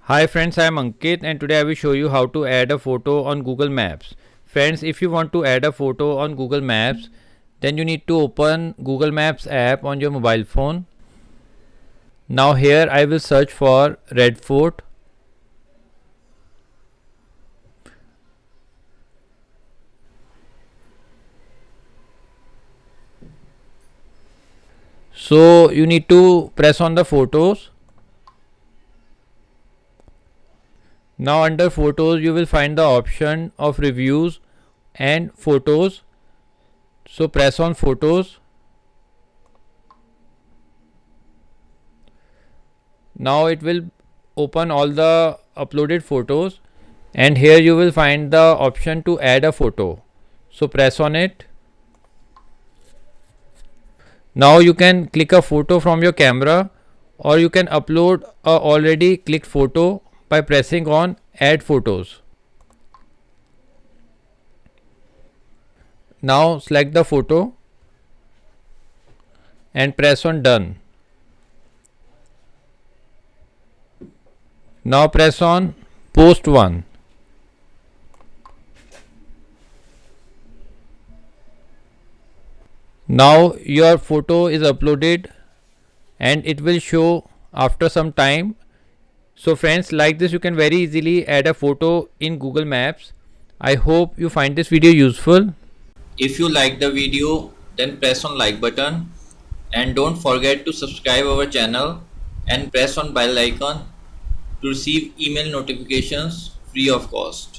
Hi friends, I am Ankit and today I will show you how to add a photo on Google Maps. Friends, if you want to add a photo on Google Maps, then you need to open Google Maps app on your mobile phone. Now here I will search for Red Fort. So you need to press on the photos. Now under photos you will find the option of reviews and photos. So press on photos. Now it will open all the uploaded photos and here you will find the option to add a photo. So press on it. Now you can click a photo from your camera or you can upload a already clicked photo by pressing on add photos. Now select the photo and press on done. Now press on post one. Now your photo is uploaded and it will show after some time. So friends, like this you can very easily add a photo in Google Maps. I hope you find this video useful. If you like the video, then press on like button and don't forget to subscribe our channel and press on bell icon to receive email notifications free of cost.